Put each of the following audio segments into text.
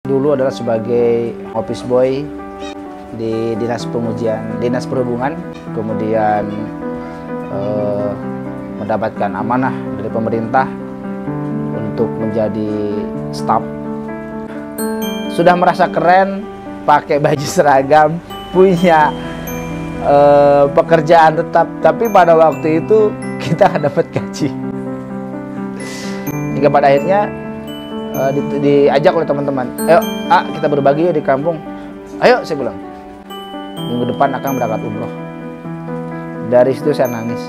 Dulu adalah sebagai office boy di dinas perhubungan, kemudian mendapatkan amanah dari pemerintah untuk menjadi staf. Sudah merasa keren, pakai baju seragam, punya pekerjaan tetap, tapi pada waktu itu kita dapat gaji. Hingga pada akhirnya diajak oleh teman-teman, ayo kita berbagi di kampung. Ayo, saya bilang, minggu depan akan berangkat umroh. Dari situ saya nangis,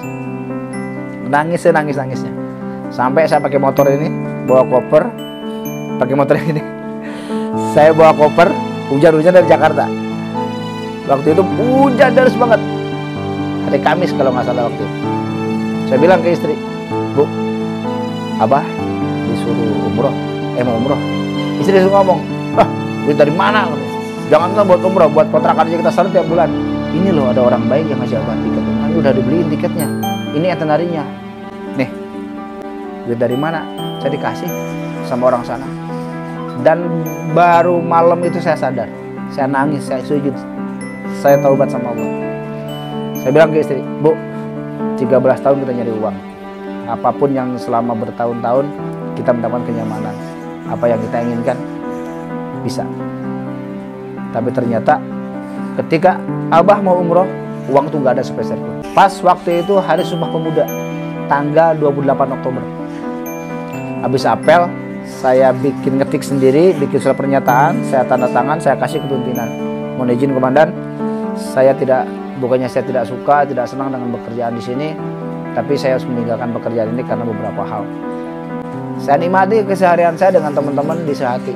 nangisnya. Sampai saya pakai motor ini, bawa koper, saya bawa koper, hujan-hujan dari Jakarta. Waktu itu hujan deras banget, hari Kamis kalau nggak salah waktu itu. Saya bilang ke istri, Bu, Abah disuruh umroh, mau umroh. Istri disuruh ngomong, duit dari mana? Jangankan buat umroh, buat kontrakan aja kita selalu tiap bulan. Ini loh ada orang baik yang ngasih Abah tiket. Ini udah dibeliin tiketnya, ini itinerary-nya. Nih, duit dari mana? Saya dikasih sama orang sana. Dan baru malam itu saya sadar, saya nangis, saya sujud, saya taubat sama Allah. Saya bilang ke istri, Bu, 13 tahun kita nyari uang. Apapun yang selama bertahun-tahun kita mendapatkan kenyamanan, apa yang kita inginkan bisa. Tapi ternyata ketika Abah mau umroh, uang tuh nggak ada sepeser pun. Pas waktu itu hari Sumpah Pemuda, tanggal 28 Oktober. Habis apel, saya bikin ngetik sendiri, bikin surat pernyataan, saya tanda tangan, saya kasih ke pimpinan. Mohon izin komandan, bukannya saya tidak suka, tidak senang dengan pekerjaan di sini, tapi saya harus meninggalkan pekerjaan ini karena beberapa hal. Saya nikmati keseharian saya dengan teman-teman di Sehati.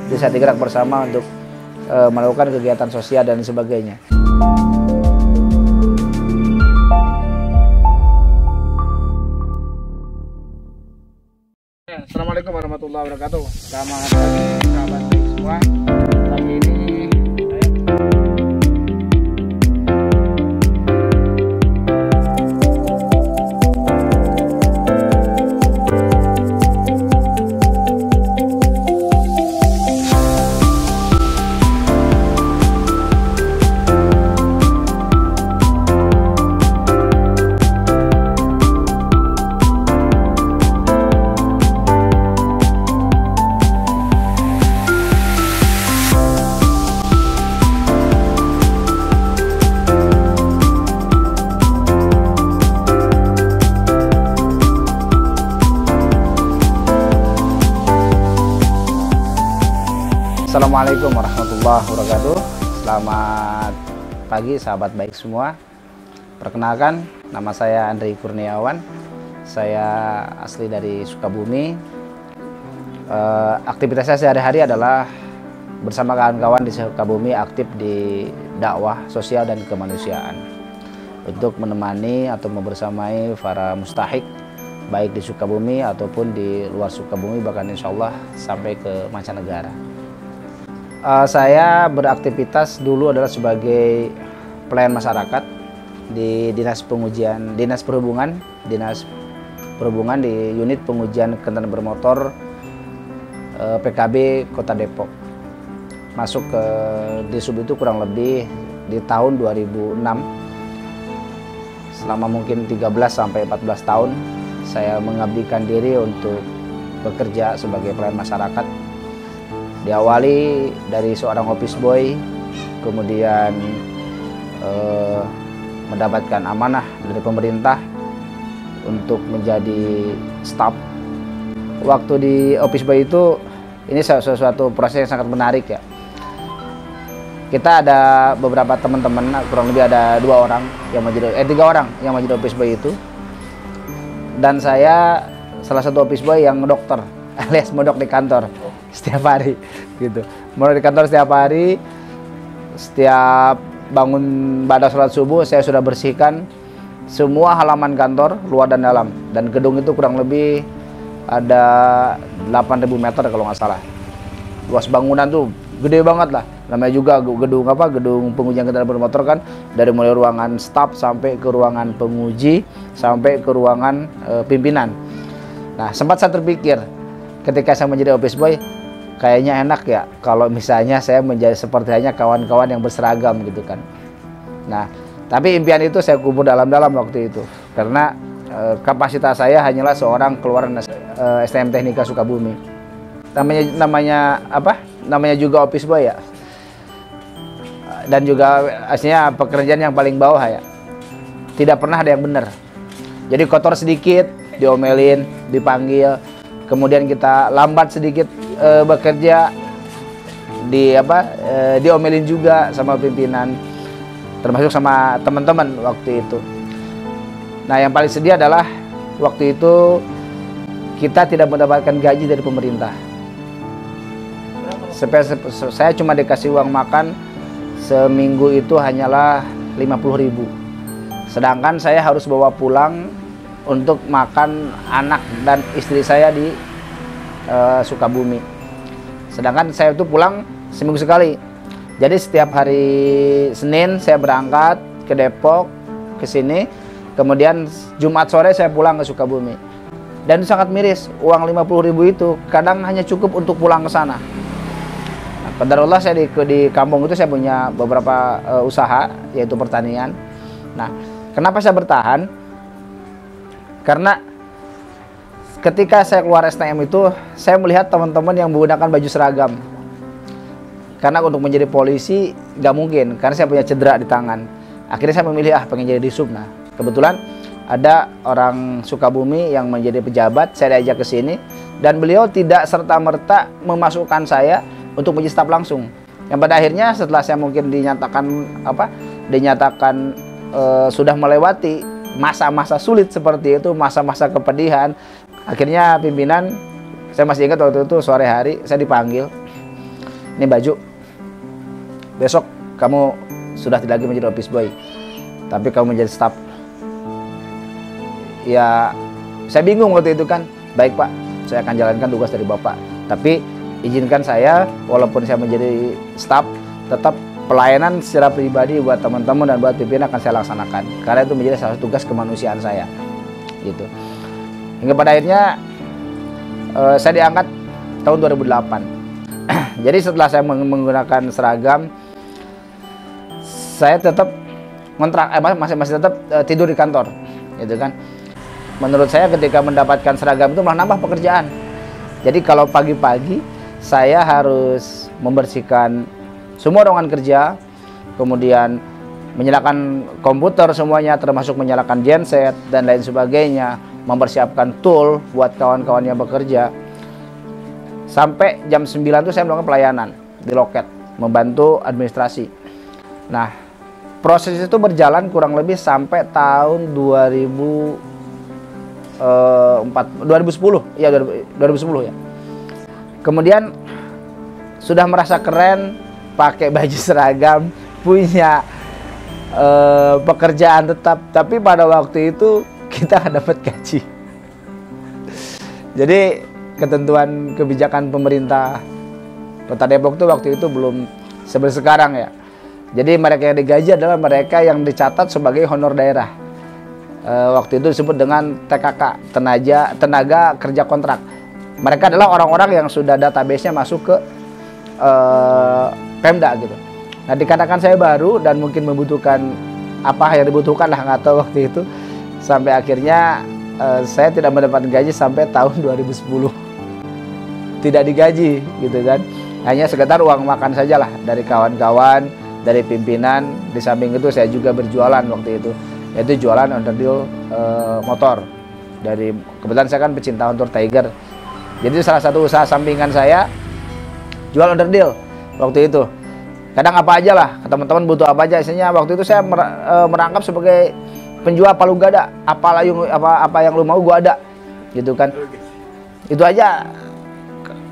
Di Sehati Gerak bersama untuk melakukan kegiatan sosial dan sebagainya. Assalamualaikum warahmatullahi wabarakatuh. Selamat pagi sahabat baik semua. Pagi ini Assalamualaikum warahmatullahi wabarakatuh. Selamat pagi sahabat baik semua. Perkenalkan, nama saya Andri Kurniawan. Saya asli dari Sukabumi. Aktivitas saya sehari-hari adalah bersama kawan-kawan di Sukabumi, aktif di dakwah sosial dan kemanusiaan untuk menemani atau membersamai para mustahik baik di Sukabumi ataupun di luar Sukabumi, bahkan insya Allah sampai ke mancanegara. Saya beraktivitas dulu adalah sebagai pelayan masyarakat di dinas perhubungan di unit pengujian kendaraan bermotor PKB Kota Depok. Masuk ke Disub itu kurang lebih di tahun 2006. Selama mungkin 13 sampai 14 tahun saya mengabdikan diri untuk bekerja sebagai pelayan masyarakat. Diawali dari seorang office boy, kemudian mendapatkan amanah dari pemerintah untuk menjadi staf. Waktu di office boy itu, ini sesuatu proses yang sangat menarik ya. Kita ada beberapa teman-teman, kurang lebih ada 3 orang yang menjadi office boy itu. Dan saya salah satu office boy yang dokter, alias modok di kantor setiap hari gitu. Modok di kantor setiap hari, setiap bangun pada sholat subuh saya sudah bersihkan semua halaman kantor luar dan dalam, dan gedung itu kurang lebih ada 8.000 meter kalau nggak salah. Luas bangunan tuh gede banget lah, namanya juga gedung pengujian kendaraan bermotor kan, dari mulai ruangan staf sampai ke ruangan penguji sampai ke ruangan pimpinan. Nah, sempat saya terpikir ketika saya menjadi office boy, kayaknya enak ya kalau misalnya saya menjadi seperti hanya kawan-kawan yang berseragam gitu kan. Nah, tapi impian itu saya kubur dalam-dalam waktu itu, karena kapasitas saya hanyalah seorang keluaran STM Teknika Sukabumi. Namanya apa? Namanya juga office boy ya. Dan juga aslinya pekerjaan yang paling bawah ya. Tidak pernah ada yang benar. Jadi kotor sedikit diomelin, dipanggil, kemudian kita lambat sedikit bekerja, diomelin juga sama pimpinan, termasuk sama teman-teman waktu itu. Nah, yang paling sedih adalah waktu itu kita tidak mendapatkan gaji dari pemerintah. Saya cuma dikasih uang makan seminggu itu hanyalah 50.000. Sedangkan saya harus bawa pulang untuk makan anak dan istri saya di Sukabumi. Sedangkan saya itu pulang seminggu sekali. Jadi setiap hari Senin saya berangkat ke Depok, ke sini. Kemudian Jumat sore saya pulang ke Sukabumi. Dan itu sangat miris. Uang 50.000 itu kadang hanya cukup untuk pulang ke sana. Nah, qadarullah saya di kampung itu saya punya beberapa usaha, yaitu pertanian. Nah, kenapa saya bertahan? Karena ketika saya keluar STM itu, saya melihat teman-teman yang menggunakan baju seragam. Karena untuk menjadi polisi nggak mungkin, karena saya punya cedera di tangan. Akhirnya saya memilih pengen jadi disub. Nah, kebetulan ada orang Sukabumi yang menjadi pejabat, saya diajak ke sini, dan beliau tidak serta-merta memasukkan saya untuk menjadi staf langsung. Yang pada akhirnya setelah saya mungkin dinyatakan sudah melewati masa-masa sulit seperti itu, masa-masa kepedihan. Akhirnya pimpinan, saya masih ingat waktu itu sore hari saya dipanggil, ini baju, besok kamu sudah tidak lagi menjadi office boy, tapi kamu menjadi staff. Ya, saya bingung waktu itu kan. Baik Pak, saya akan jalankan tugas dari Bapak, tapi izinkan saya, walaupun saya menjadi staff, tetap pelayanan secara pribadi buat teman-teman dan buat pimpinan akan saya laksanakan, karena itu menjadi salah satu tugas kemanusiaan saya gitu. Hingga pada akhirnya saya diangkat tahun 2008. Jadi setelah saya menggunakan seragam, saya tetap masih tetap tidur di kantor gitu kan. Menurut saya ketika mendapatkan seragam itu malah nambah pekerjaan. Jadi kalau pagi-pagi saya harus membersihkan semua ruangan kerja, kemudian menyalakan komputer semuanya, termasuk menyalakan genset dan lain sebagainya, mempersiapkan tool buat kawan-kawan yang bekerja. Sampai jam 9 itu saya melakukan pelayanan di loket, membantu administrasi. Nah, proses itu berjalan kurang lebih sampai tahun 2010 ya. Kemudian sudah merasa keren, pakai baju seragam, punya pekerjaan tetap, tapi pada waktu itu kita nggak dapat gaji. Jadi ketentuan kebijakan pemerintah Kota Depok itu waktu itu belum seperti sekarang ya. Jadi mereka yang digaji adalah mereka yang dicatat sebagai honor daerah. Waktu itu disebut dengan TKK, tenaga kerja kontrak. Mereka adalah orang-orang yang sudah database-nya masuk ke Pemda gitu. Nah, dikatakan saya baru dan mungkin membutuhkan apa yang dibutuhkan lah, nggak tahu waktu itu. Sampai akhirnya saya tidak mendapat gaji sampai tahun 2010. Tidak digaji gitu kan. Hanya sekedar uang makan saja lah dari kawan-kawan, dari pimpinan. Di samping itu saya juga berjualan waktu itu, yaitu jualan onderdil motor. Kebetulan saya kan pecinta motor Tiger. Jadi salah satu usaha sampingan saya jual onderdil waktu itu. Kadang apa aja lah, teman-teman butuh apa aja. Isinya waktu itu saya merangkap sebagai penjual palu gada. Apa yang lu mau gua ada, gitu kan. Itu aja.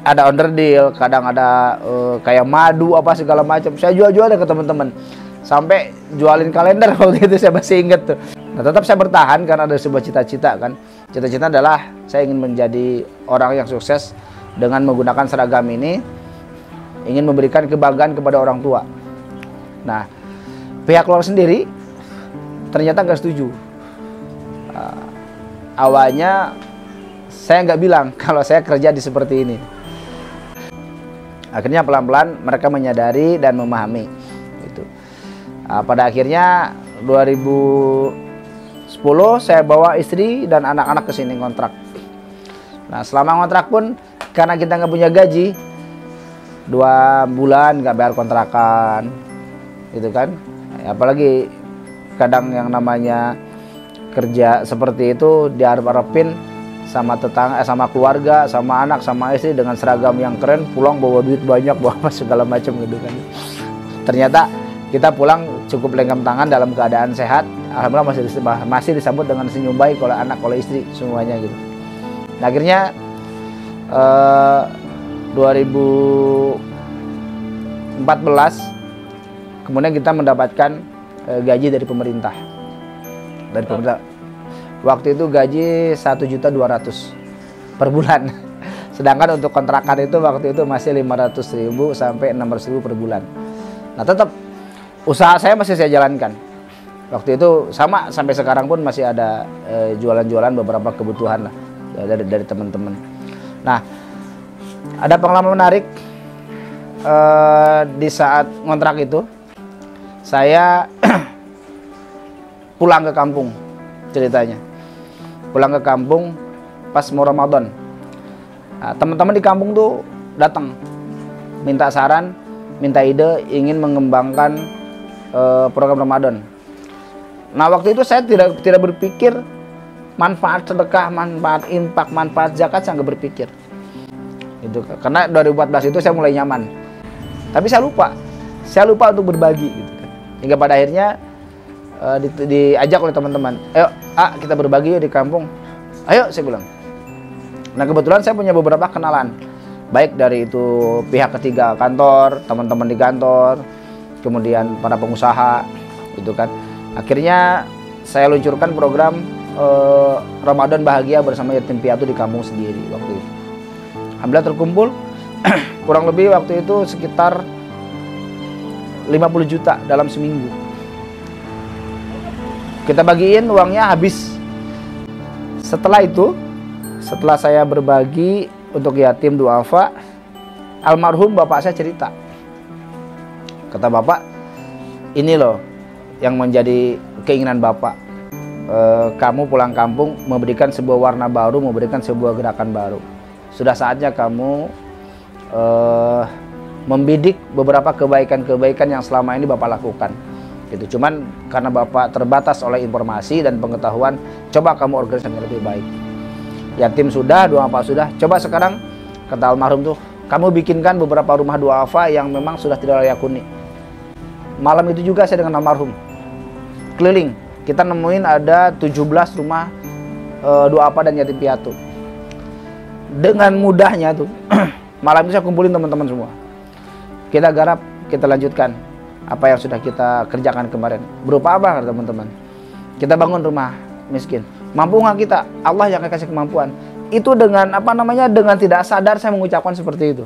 Ada onderdil, kadang ada kayak madu apa segala macam. Saya jual-jual ke teman-teman. Sampai jualin kalender waktu itu, saya masih inget tuh. Nah, tetap saya bertahan karena ada sebuah cita-cita kan. Cita-cita adalah saya ingin menjadi orang yang sukses dengan menggunakan seragam ini, ingin memberikan kebanggaan kepada orang tua. Nah, pihak keluarga sendiri ternyata nggak setuju. Awalnya saya nggak bilang kalau saya kerja di seperti ini. Akhirnya pelan-pelan mereka menyadari dan memahami itu. Pada akhirnya 2010 saya bawa istri dan anak-anak ke sini kontrak. Nah, selama kontrak pun karena kita nggak punya gaji, 2 bulan nggak bayar kontrakan, gitu kan. Apalagi kadang yang namanya kerja seperti itu diharap-harapin sama tetangga, sama keluarga, sama anak, sama istri dengan seragam yang keren, pulang bawa duit banyak, bawa apa segala macam gitu kan. Ternyata kita pulang cukup lenggam tangan dalam keadaan sehat. Alhamdulillah masih disambut dengan senyum baik oleh anak, oleh istri semuanya gitu. Nah, akhirnya 2014 kemudian kita mendapatkan gaji dari pemerintah. Waktu itu gaji 1.200.000 per bulan. Sedangkan untuk kontrakan itu waktu itu masih 500.000 sampai 600.000 per bulan. Nah, tetap usaha saya masih saya jalankan. Waktu itu sama sampai sekarang pun masih ada jualan-jualan beberapa kebutuhan lah dari teman-teman. Nah, ada pengalaman menarik di saat ngontrak itu. Saya pulang ke kampung ceritanya. Pulang ke kampung pas mau Ramadan. Nah, teman-teman di kampung tuh datang minta saran, minta ide, ingin mengembangkan program Ramadan. Nah, waktu itu saya tidak berpikir manfaat sedekah, manfaat infak, manfaat zakat, saya nggak berpikir. Itu karena 2014 itu saya mulai nyaman. Tapi saya lupa untuk berbagi gitu kan. Hingga pada akhirnya diajak oleh teman-teman, ayo kita berbagi yuk di kampung. Ayo, saya bilang. Nah, kebetulan saya punya beberapa kenalan, baik dari itu pihak ketiga kantor, teman-teman di kantor, kemudian para pengusaha gitu kan. Akhirnya saya luncurkan program Ramadan Bahagia bersama yatim piatu di kampung sendiri waktu itu. Alhamdulillah terkumpul kurang lebih waktu itu sekitar 50 juta dalam seminggu. Kita bagiin uangnya habis. Setelah itu, setelah saya berbagi untuk yatim duafa, almarhum bapak saya cerita. Kata bapak, ini loh yang menjadi keinginan bapak. Kamu pulang kampung memberikan sebuah warna baru, memberikan sebuah gerakan baru. Sudah saatnya kamu membidik beberapa kebaikan-kebaikan yang selama ini bapak lakukan. Gitu. Cuman karena bapak terbatas oleh informasi dan pengetahuan, coba kamu organisasi yang lebih baik. Yatim sudah, duafa sudah. Coba sekarang, kata almarhum tuh, kamu bikinkan beberapa rumah duafa yang memang sudah tidak layak huni. Malam itu juga saya dengan almarhum keliling. Kita nemuin ada 17 rumah duafa dan yatim piatu. Dengan mudahnya tuh, malam itu saya kumpulin teman-teman semua. Kita garap, kita lanjutkan apa yang sudah kita kerjakan kemarin. Berupa apa, teman-teman? Kita bangun rumah miskin. Mampu nggak kita? Allah yang akan kasih kemampuan. Itu dengan dengan tidak sadar saya mengucapkan seperti itu.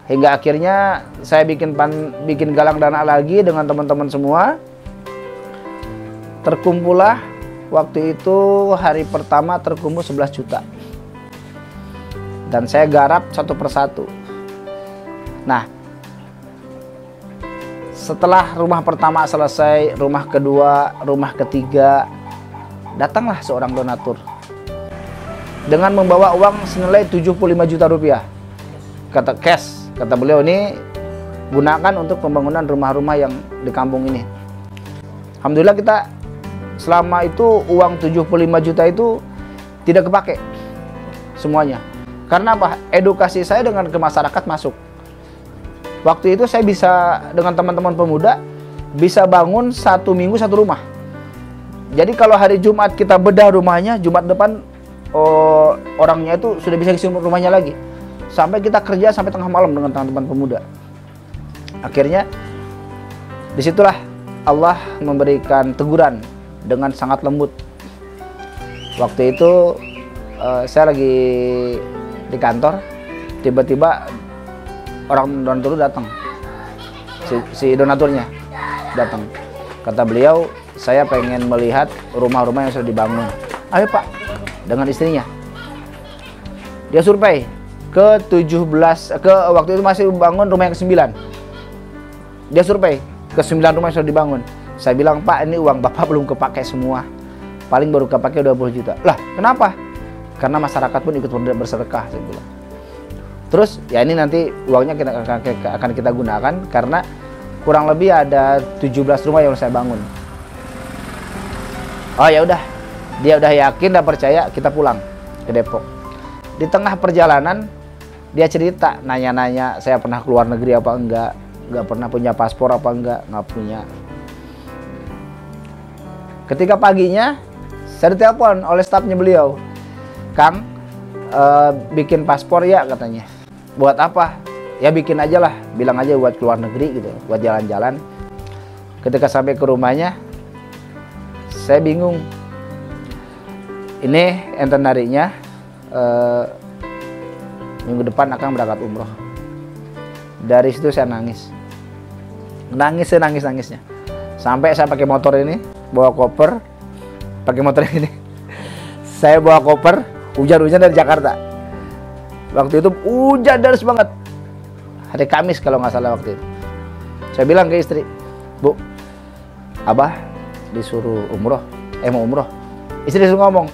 Hingga akhirnya saya bikin galang dana lagi dengan teman-teman semua. Terkumpullah waktu itu hari pertama terkumpul 11 juta. Dan saya garap satu persatu. Nah, setelah rumah pertama selesai, rumah kedua, rumah ketiga, datanglah seorang donatur dengan membawa uang senilai 75 juta rupiah. Kata cash. Kata beliau, ini gunakan untuk pembangunan rumah-rumah yang di kampung ini. Alhamdulillah kita selama itu uang 75 juta itu tidak kepake semuanya. Karena apa? Edukasi saya dengan ke masyarakat masuk. Waktu itu saya bisa dengan teman-teman pemuda bisa bangun 1 minggu 1 rumah. Jadi kalau hari Jumat kita bedah rumahnya, Jumat depan orangnya itu sudah bisa isi rumahnya lagi. Sampai kita kerja sampai tengah malam dengan teman-teman pemuda. Akhirnya disitulah Allah memberikan teguran dengan sangat lembut. Waktu itu saya lagi di kantor, tiba-tiba orang donatur datang, si donaturnya datang. Kata beliau, saya pengen melihat rumah-rumah yang sudah dibangun. Ayo Pak, dengan istrinya. Dia survei ke 17, waktu itu masih bangun rumah yang ke-9. Dia survei ke 9 rumah yang sudah dibangun. Saya bilang, Pak, ini uang Bapak belum kepake semua. Paling baru kepake 20 juta. Lah, kenapa? Karena masyarakat pun ikut bersedekah, saya bilang. Terus, ya ini nanti uangnya akan kita gunakan karena kurang lebih ada 17 rumah yang saya bangun. Oh ya udah, dia udah yakin, udah percaya, kita pulang ke Depok. Di tengah perjalanan, dia cerita, nanya-nanya, saya pernah keluar negeri apa enggak, nggak pernah punya paspor apa enggak, nggak punya. Ketika paginya, saya ditelepon oleh stafnya beliau, Kang, bikin paspor ya katanya. Buat apa? Ya bikin aja lah, bilang aja buat keluar negeri gitu, buat jalan-jalan. Ketika sampai ke rumahnya, saya bingung. Ini enten harinya, minggu depan akan berangkat umroh. Dari situ saya nangis. Nangis-nangisnya. Sampai saya pakai motor ini, bawa koper, pakai motor ini. Saya bawa koper, hujan-hujan dari Jakarta. Waktu itu hujan deras banget. Hari Kamis kalau nggak salah waktu itu. Saya bilang ke istri, Bu, Abah disuruh umroh, mau umroh. Istri disuruh ngomong,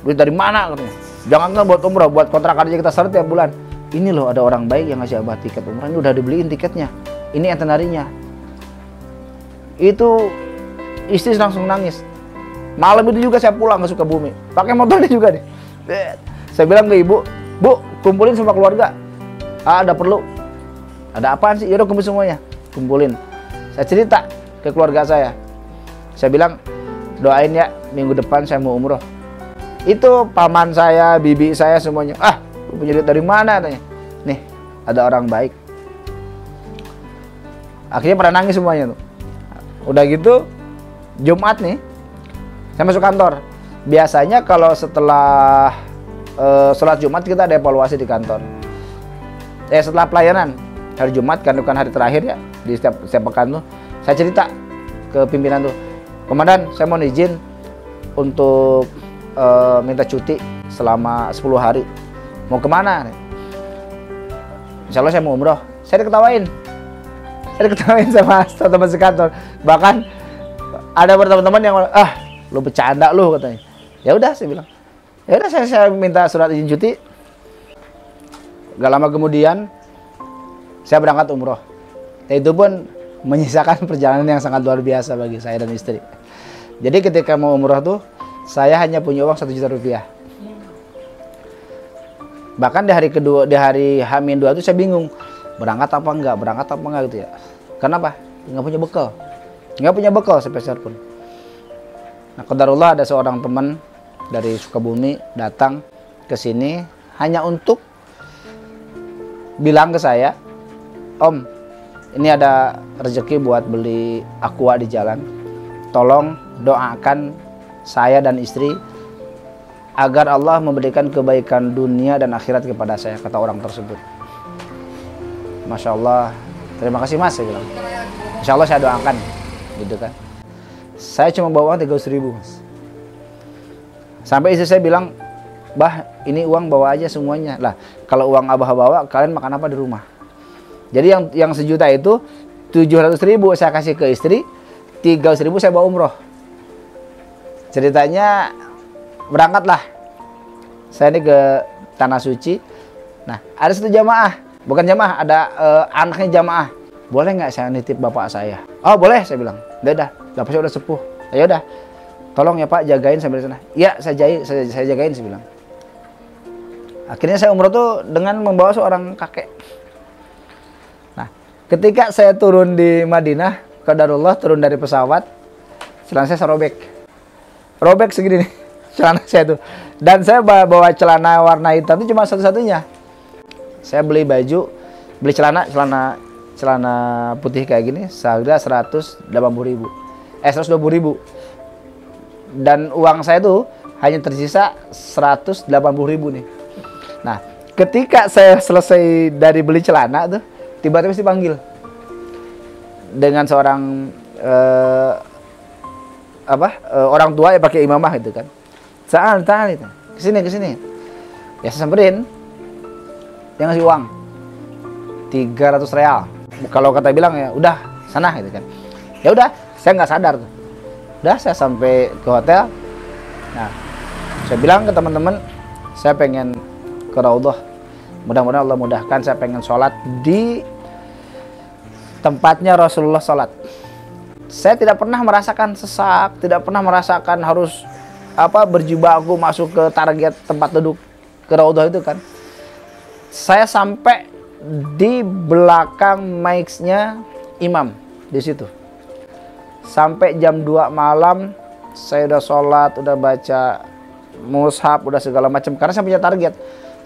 duit dari mana katanya? Jangan kan buat umroh, buat kontrakan aja kita seret tiap bulan. Ini loh ada orang baik yang ngasih Abah tiket umroh, ini udah dibeliin tiketnya. Ini enten harinya. Itu istri langsung nangis. Malam itu juga saya pulang ke Sukabumi, pakai motornya juga nih. Saya bilang ke ibu, Bu, kumpulin semua keluarga. Ada perlu. Ada apaan sih? Yaudah kumpul semuanya. Kumpulin. Saya cerita ke keluarga saya. Saya bilang, doain ya minggu depan saya mau umroh. Itu paman saya, bibi saya semuanya. Lu punya duit dari mana katanya? Nih, ada orang baik. Akhirnya pada nangis semuanya tuh. Udah gitu, Jumat nih, saya masuk kantor. Biasanya kalau setelah sholat Jumat kita ada evaluasi di kantor. Setelah pelayanan hari Jumat kan bukan hari terakhir ya, di setiap pekan tuh saya cerita ke pimpinan tuh, Komandan, saya mau izin untuk minta cuti selama 10 hari. Mau kemana? Insya Allah saya mau umroh. Saya diketawain sama teman sekantor. Bahkan ada teman-teman yang lu bercanda lu katanya. Ya udah saya bilang. Ya udah saya minta surat izin cuti. Gak lama kemudian saya berangkat umroh. Dan itu pun menyisakan perjalanan yang sangat luar biasa bagi saya dan istri. Jadi ketika mau umroh tuh saya hanya punya uang 1 juta rupiah. Bahkan di hari kedua, di hari H-2 itu saya bingung berangkat apa enggak gitu ya. Kenapa? Nggak punya bekal sepeser pun. Nah, qadarullah ada seorang teman dari Sukabumi datang ke sini hanya untuk bilang ke saya, Om, ini ada rezeki buat beli aqua di jalan. Tolong doakan saya dan istri agar Allah memberikan kebaikan dunia dan akhirat kepada saya, kata orang tersebut. Masya Allah, terima kasih Mas, saya bilang. Insya Allah saya doakan, gitu kan. Saya cuma bawa uang 300.000 Mas. Sampai istri saya bilang, Bah, ini uang bawa aja semuanya. Lah, kalau uang Abah bawa, kalian makan apa di rumah? Jadi yang 1 juta itu 700.000 saya kasih ke istri, 300.000 saya bawa umroh. Ceritanya berangkatlah saya ini ke Tanah Suci. Nah, ada satu jamaah, bukan jamaah, ada anaknya jamaah. Boleh nggak saya nitip bapak saya? Oh boleh, saya bilang. Udah, bapak saya udah sepuh. Ya udah, tolong ya Pak jagain sampai sana. Ya, saya jagain, saya bilang. Akhirnya saya umroh tuh dengan membawa seorang kakek. Nah, Ketika saya turun di Madinah, qadarullah turun dari pesawat, celana saya robek. Robek segini nih, celana saya tuh. Dan saya bawa celana warna hitam itu cuma satu-satunya. Saya beli baju, beli celana putih kayak gini, seharga 180.000. 120.000. Dan uang saya tuh hanya tersisa 180.000 nih. Nah, ketika saya selesai dari beli celana tuh, tiba-tiba dipanggil dengan seorang orang tua yang pakai imamah itu kan. Sa'al itu. Kesini. Ya saya samperin. Dia ngasih uang 300 real. Kalau kata bilang ya udah sana gitu kan. Ya udah, saya nggak sadar tuh. Udah saya sampai ke hotel. Nah, saya bilang ke teman-teman, saya pengen ke Raudhah. Mudah-mudahan Allah mudahkan, saya pengen sholat di tempatnya Rasulullah sholat. Saya tidak pernah merasakan sesak, tidak pernah merasakan harus berjibaku masuk ke target tempat duduk ke Raudhah itu kan. Saya sampai di belakang mic-nya imam di situ. Sampai jam 2 malam saya udah sholat, udah baca mushaf, udah segala macam, karena saya punya target.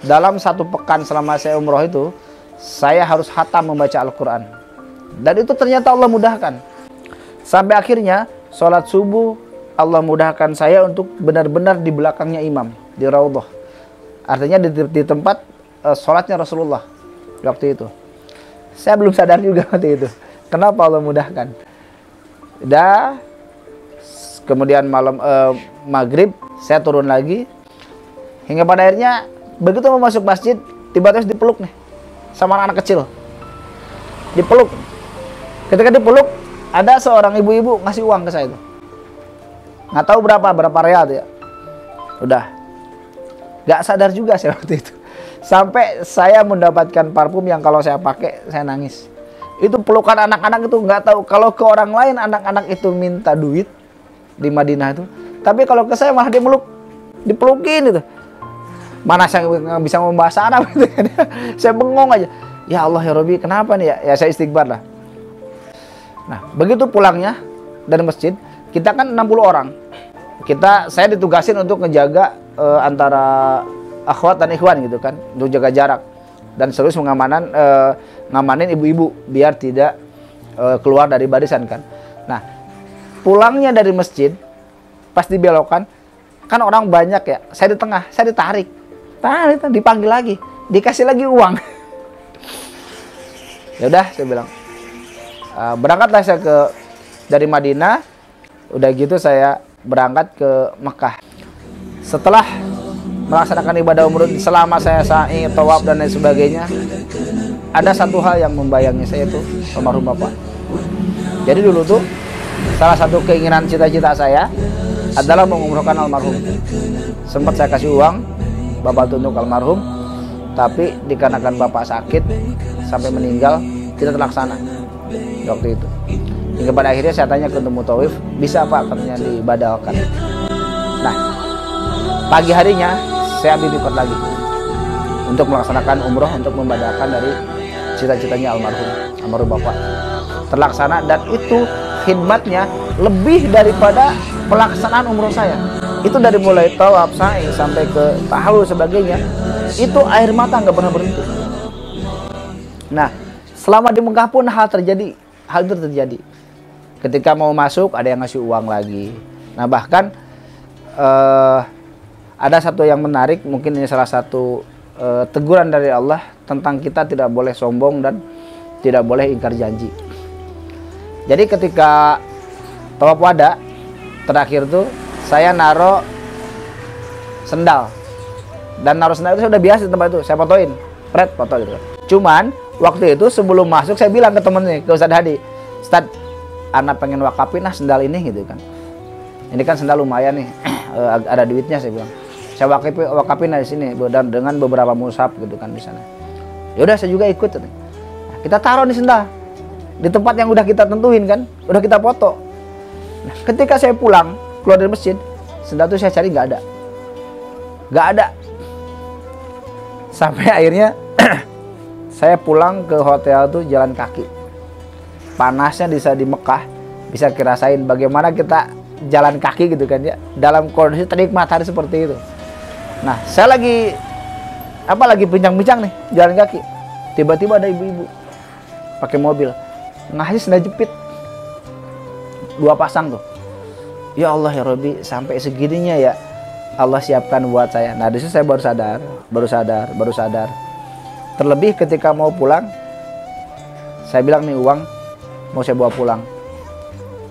Dalam 1 pekan selama saya umroh itu, saya harus khatam membaca Al-Quran. Dan itu ternyata Allah mudahkan. Sampai akhirnya sholat subuh Allah mudahkan saya untuk benar-benar di belakangnya imam, di Raudhah. Artinya di tempat sholatnya Rasulullah waktu itu. Saya belum sadar juga waktu itu kenapa Allah mudahkan. Kemudian malam maghrib saya turun lagi, hingga pada akhirnya begitu mau masuk masjid, tiba-tiba dipeluk nih sama anak kecil. Dipeluk. Ketika dipeluk, ada seorang ibu-ibu ngasih uang ke saya itu. Nggak tahu berapa real tuh ya. Udah. Nggak sadar juga saya waktu itu. Sampai saya mendapatkan parfum yang kalau saya pakai, saya nangis. Itu pelukan anak-anak itu nggak tahu. Kalau ke orang lain, anak-anak itu minta duit di Madinah itu. Tapi kalau ke saya malah dia meluk. Dipelukin itu. Mana saya nggak bisa membahas Arab gitu kan. Saya bengong aja. Ya Allah ya Rabbi, kenapa nih ya? Ya saya istighfar lah. Nah, begitu pulangnya dari masjid, kita kan 60 orang. Saya ditugasin untuk ngejaga antara akhwat dan ikhwan gitu kan, untuk jaga jarak dan terus ngamanin ibu-ibu biar tidak keluar dari barisan kan. Nah, pulangnya dari masjid, pas dibelokan, kan orang banyak ya. Saya di tengah, saya ditarik, dipanggil lagi, dikasih lagi uang. Ya udah, saya bilang, berangkatlah saya dari Madinah. Udah gitu saya berangkat ke Mekah. Setelah melaksanakan ibadah umroh, selama saya sa'i, tawaf dan lain sebagainya, ada satu hal yang membayangi saya, itu almarhum bapak. Jadi dulu tuh salah satu keinginan cita-cita saya adalah mengumrohkan almarhum. Sempat saya kasih uang bapak untuk almarhum, tapi dikarenakan bapak sakit sampai meninggal tidak terlaksana waktu itu. Hingga pada akhirnya saya tanya ke Mutawif, bisa Pak katanya dibadalkan. Nah, pagi harinya saya ambil mikot lagi untuk melaksanakan umroh, untuk membadalkan dari cita-citanya almarhum bapak. Terlaksana, dan itu khidmatnya lebih daripada pelaksanaan umroh saya. Itu dari mulai tawaf, sa'i sampai ke tahallul sebagainya, itu air mata nggak pernah berhenti. Nah, selama di Mekah pun hal itu terjadi. Ketika mau masuk ada yang ngasih uang lagi. Nah, bahkan ada satu yang menarik, mungkin ini salah satu teguran dari Allah tentang kita tidak boleh sombong dan tidak boleh ingkar janji. Jadi ketika tawaf wada terakhir tuh saya naro sendal, dan naro sendal itu sudah biasa di tempat itu, saya fotoin, foto gitu. Cuman waktu itu sebelum masuk saya bilang ke temennya, ke Ustadz Hadi, Ustadz, anak pengen wakafin sendal ini gitu kan. Ini kan sendal lumayan nih, ada duitnya, saya bilang. Saya wakafin di sini dan dengan beberapa mushaf gitu kan di sana. Yaudah saya juga ikut. Nah, kita taruh nih sendal di tempat yang udah kita tentuin kan, udah kita foto. Nah, ketika saya pulang keluar dari masjid, sendal itu saya cari nggak ada. Sampai akhirnya saya pulang ke hotel tuh jalan kaki. panasnya di Mekah, bisa kirasain bagaimana kita jalan kaki gitu kan ya, dalam kondisi terik matahari seperti itu. Nah, saya lagi bincang-bincang nih jalan kaki, tiba-tiba ada ibu-ibu pakai mobil ngasih sendal jepit 2 pasang tuh. Ya Allah ya Rabbi, sampai segininya ya Allah siapkan buat saya. Nah, di situ saya baru sadar. Terlebih ketika mau pulang, saya bilang nih, uang mau saya bawa pulang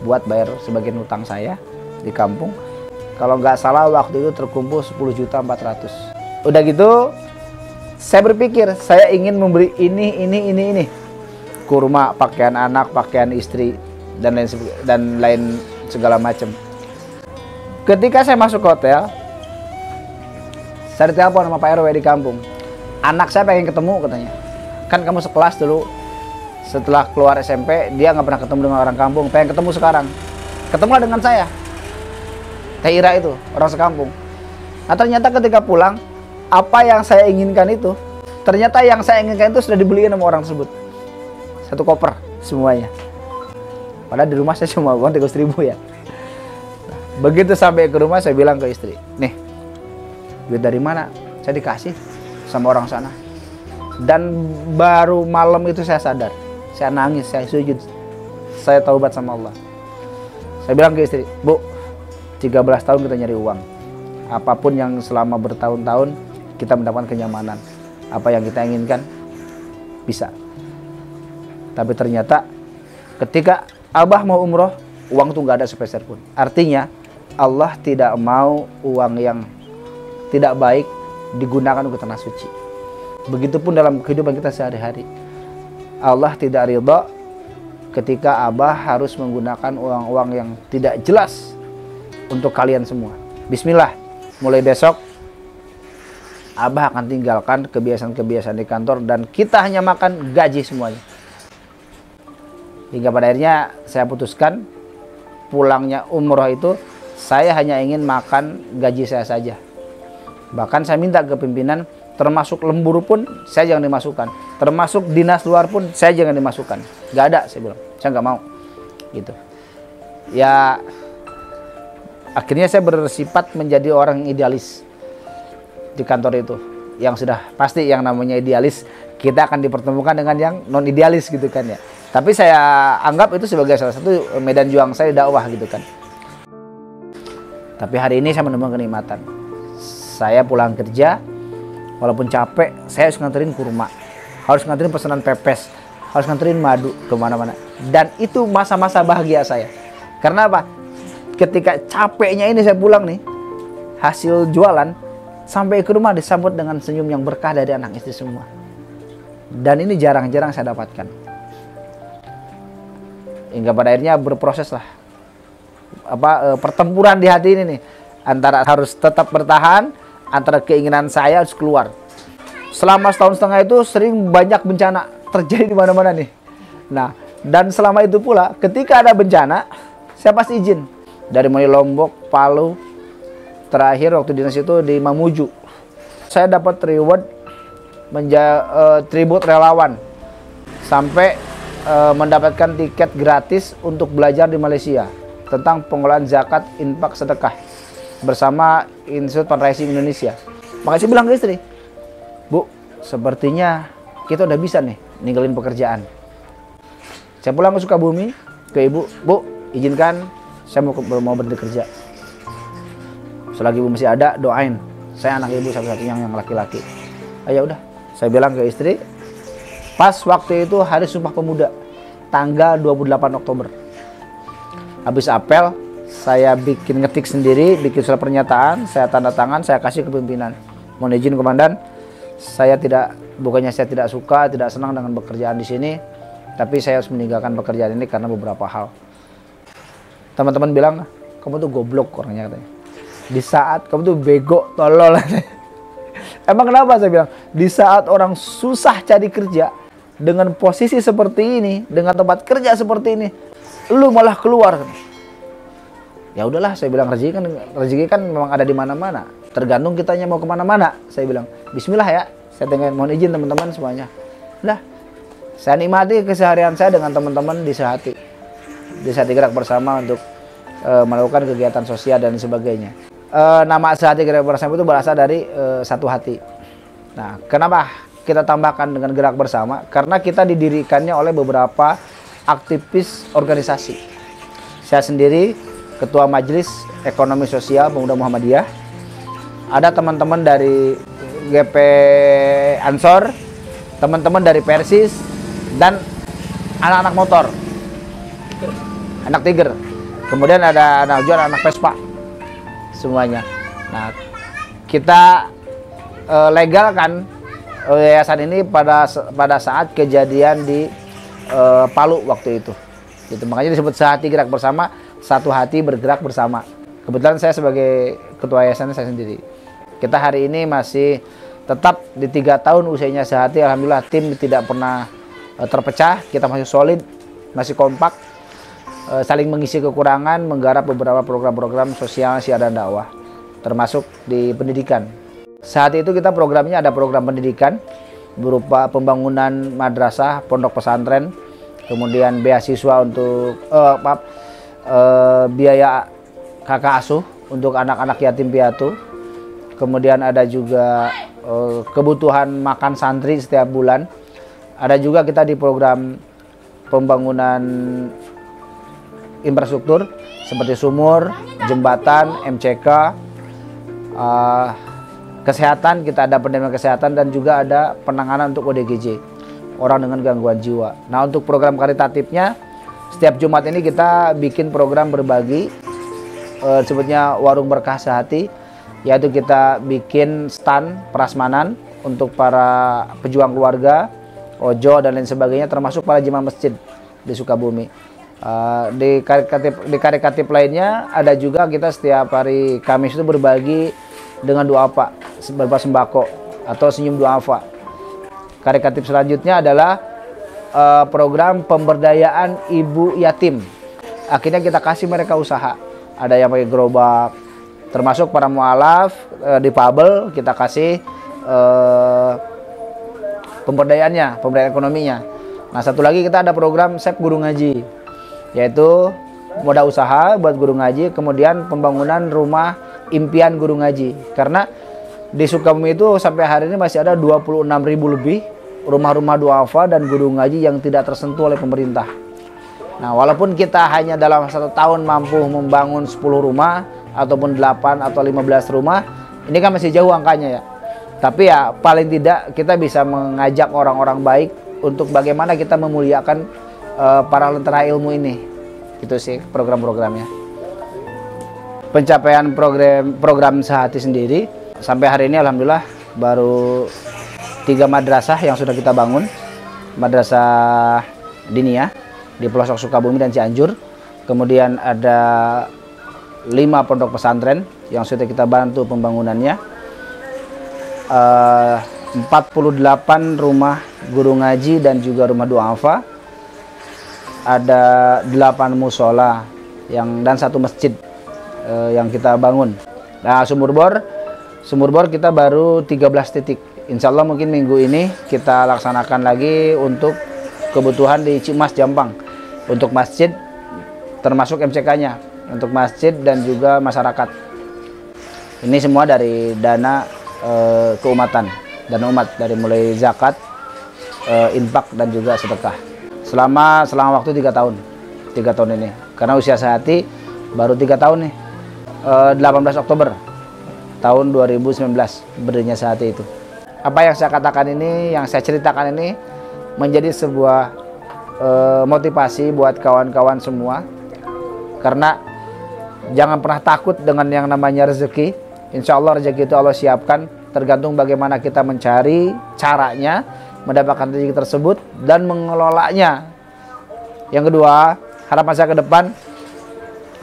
buat bayar sebagian utang saya di kampung. Kalau nggak salah waktu itu terkumpul 10.400.000. Udah gitu, saya berpikir saya ingin memberi ini. Kurma, pakaian anak, pakaian istri, dan lain segala macam. Ketika saya masuk ke hotel, saya ditelepon sama Pak RW di kampung. Anak saya pengen ketemu katanya. Kan kamu sekelas dulu. Setelah keluar SMP, dia nggak pernah ketemu dengan orang kampung. Pengen ketemu sekarang. Ketemulah dengan saya. Teh Ira itu, orang sekampung. Nah, ternyata ketika pulang, apa yang saya inginkan itu, ternyata yang saya inginkan itu sudah dibeliin sama orang tersebut. 1 koper semuanya. Padahal di rumah saya cuma uang 300.000 ya. Begitu sampai ke rumah, saya bilang ke istri, nih, duit dari mana? Saya dikasih sama orang sana. Dan baru malam itu saya sadar, saya nangis, saya sujud, saya taubat sama Allah. Saya bilang ke istri, Bu, 13 tahun kita nyari uang. Apapun yang selama bertahun-tahun kita mendapatkan kenyamanan. Apa yang kita inginkan bisa. Tapi ternyata ketika Abah mau umroh, uang tuh nggak ada sepeser pun. Artinya Allah tidak mau uang yang tidak baik digunakan untuk tanah suci. Begitupun dalam kehidupan kita sehari-hari. Allah tidak ridha ketika Abah harus menggunakan uang-uang yang tidak jelas untuk kalian semua. Bismillah, mulai besok Abah akan tinggalkan kebiasaan-kebiasaan di kantor dan kita hanya makan gaji semuanya. Hingga pada akhirnya saya putuskan pulangnya umroh itu saya hanya ingin makan gaji saya saja. Bahkan saya minta ke pimpinan, termasuk lembur pun saya jangan dimasukkan, termasuk dinas luar pun saya jangan dimasukkan. Gak ada, saya bilang, saya nggak mau gitu ya. Akhirnya saya bersifat menjadi orang idealis di kantor itu, yang sudah pasti yang namanya idealis kita akan dipertemukan dengan yang non idealis gitu kan ya. Tapi saya anggap itu sebagai salah satu medan juang saya dakwah gitu kan. Tapi hari ini saya menemukan kenikmatan. Saya pulang kerja, walaupun capek, saya harus nganterin kurma, harus nganterin pesanan pepes, harus nganterin madu kemana-mana. Dan itu masa-masa bahagia saya. Karena apa? Ketika capeknya ini saya pulang nih, hasil jualan, sampai ke rumah disambut dengan senyum yang berkah dari anak istri semua. Dan ini jarang-jarang saya dapatkan. Hingga pada akhirnya berproses lah pertempuran di hati ini nih, antara harus tetap bertahan, antara keinginan saya harus keluar. Selama 1,5 tahun itu sering banyak bencana terjadi di mana-mana nih. Nah, dan selama itu pula ketika ada bencana, saya pasti izin. Dari mulai Lombok, Palu, terakhir waktu dinas itu di Mamuju, saya dapat reward tribut relawan sampai mendapatkan tiket gratis untuk belajar di Malaysia tentang pengelolaan zakat infak sedekah bersama Institut Fundraising Indonesia. Makanya saya bilang ke istri, Bu, sepertinya kita udah bisa nih ninggalin pekerjaan. Saya pulang ke Sukabumi, ke ibu, Bu, izinkan saya mau berhenti kerja. Selagi ibu masih ada, doain. Saya anak ibu satu-satunya yang laki-laki. Ya udah, saya bilang ke istri. Pas waktu itu hari Sumpah Pemuda, tanggal 28 Oktober. Habis apel, saya bikin ngetik sendiri, bikin surat pernyataan, saya tanda tangan, saya kasih ke pimpinan. Mohon izin komandan, bukannya saya tidak suka, tidak senang dengan pekerjaan di sini, tapi saya harus meninggalkan pekerjaan ini karena beberapa hal. Teman-teman bilang, kamu tuh goblok orangnya katanya. Di saat kamu tuh bego, tolol. Emang kenapa saya bilang? Di saat orang susah cari kerja, dengan posisi seperti ini, dengan tempat kerja seperti ini, lu malah keluar. Ya udahlah, saya bilang rezeki kan memang ada di mana-mana. Tergantung kitanya mau kemana-mana. Saya bilang, Bismillah ya. Saya dengan mohon izin teman-teman semuanya. Udah, Saya nikmati keseharian saya dengan teman-teman di Sehati. Di Sehati Gerak Bersama untuk melakukan kegiatan sosial dan sebagainya. Nama Sehati Gerak Bersama itu berasal dari satu hati. Nah, kenapa kita tambahkan dengan Gerak Bersama? Karena kita didirikannya oleh beberapa aktivis organisasi. Saya sendiri Ketua Majelis Ekonomi Sosial Pemuda Muhammadiyah. Ada teman-teman dari GP Ansor, teman-teman dari Persis, dan anak-anak motor, anak Tiger. Kemudian ada anak Vespa, semuanya. Nah, kita legalkan yayasan ini pada saat kejadian di Palu waktu itu. Gitu. Makanya disebut Sehati Gerak Bersama, satu hati bergerak bersama. Kebetulan saya sebagai ketua yayasan saya sendiri. Kita hari ini masih tetap di 3 tahun usianya Sehati. Alhamdulillah tim tidak pernah terpecah. Kita masih solid, masih kompak, saling mengisi kekurangan, menggarap beberapa program-program sosial, syiar dan dakwah, termasuk di pendidikan. Saat itu kita programnya ada program pendidikan berupa pembangunan madrasah, pondok pesantren, kemudian beasiswa untuk biaya kakak asuh untuk anak-anak yatim piatu. Kemudian ada juga kebutuhan makan santri setiap bulan. Ada juga kita di program pembangunan infrastruktur seperti sumur, jembatan, MCK, kesehatan, kita ada pendampingan kesehatan, dan juga ada penanganan untuk ODGJ, orang dengan gangguan jiwa. Nah, untuk program karitatifnya, setiap Jumat ini kita bikin program berbagi, sebutnya Warung Berkah Sehati, yaitu kita bikin stand prasmanan untuk para pejuang keluarga, ojo, dan lain sebagainya, termasuk para jemaah masjid di Sukabumi. Di karitatif lainnya ada juga kita setiap hari Kamis itu berbagi dengan duafa, berupa sembako atau senyum duafa. Karitatif selanjutnya adalah program pemberdayaan ibu yatim. Akhirnya kita kasih mereka usaha. Ada yang pakai gerobak, termasuk para mualaf, difabel, kita kasih pemberdayaan ekonominya. Nah, satu lagi kita ada program SEP Guru Ngaji, yaitu modal usaha buat guru ngaji, kemudian pembangunan rumah impian guru ngaji. Karena di Sukabumi itu sampai hari ini masih ada 26.000 lebih rumah-rumah duafa dan guru ngaji yang tidak tersentuh oleh pemerintah. Nah, walaupun kita hanya dalam 1 tahun mampu membangun 10 rumah ataupun 8 atau 15 rumah, ini kan masih jauh angkanya ya. Tapi ya paling tidak kita bisa mengajak orang-orang baik untuk bagaimana kita memuliakan para lentera ilmu ini. Itu sih program-programnya. Pencapaian program Sehati sendiri sampai hari ini alhamdulillah baru 3 madrasah yang sudah kita bangun. Madrasah Diniyah di pelosok Sukabumi dan Cianjur. Kemudian ada 5 pondok pesantren yang sudah kita bantu pembangunannya. 48 rumah guru ngaji dan juga rumah duafa. Ada 8 musola dan 1 masjid yang kita bangun. Nah, sumur bor kita baru 13 titik. Insya Allah mungkin minggu ini kita laksanakan lagi untuk kebutuhan di Cimas Jampang, untuk masjid termasuk MCK-nya, untuk masjid dan juga masyarakat. Ini semua dari dana keumatan dan umat, dari mulai zakat, infak dan juga sedekah. Selama waktu 3 tahun ini, karena usia Sehati baru 3 tahun nih. 18 Oktober tahun 2019 berdirinya Sehati itu. Apa yang saya katakan ini, yang saya ceritakan ini menjadi sebuah motivasi buat kawan-kawan semua. Karena jangan pernah takut dengan yang namanya rezeki. Insya Allah rezeki itu Allah siapkan, tergantung bagaimana kita mencari caranya mendapatkan rezeki tersebut dan mengelolanya. Yang kedua, harapan saya ke depan,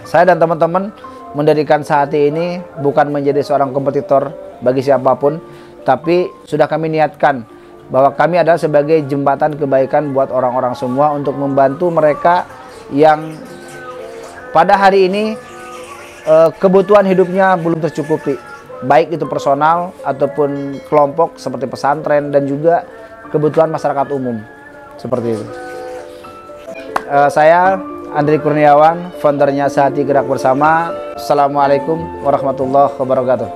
saya dan teman-teman mendirikan Sehati ini bukan menjadi seorang kompetitor bagi siapapun, tapi sudah kami niatkan bahwa kami adalah sebagai jembatan kebaikan buat orang-orang semua untuk membantu mereka yang pada hari ini kebutuhan hidupnya belum tercukupi, baik itu personal ataupun kelompok seperti pesantren dan juga kebutuhan masyarakat umum. Seperti itu. Saya Andri Kurniawan, foundernya Sehati Gerak Bersama. Assalamualaikum warahmatullahi wabarakatuh.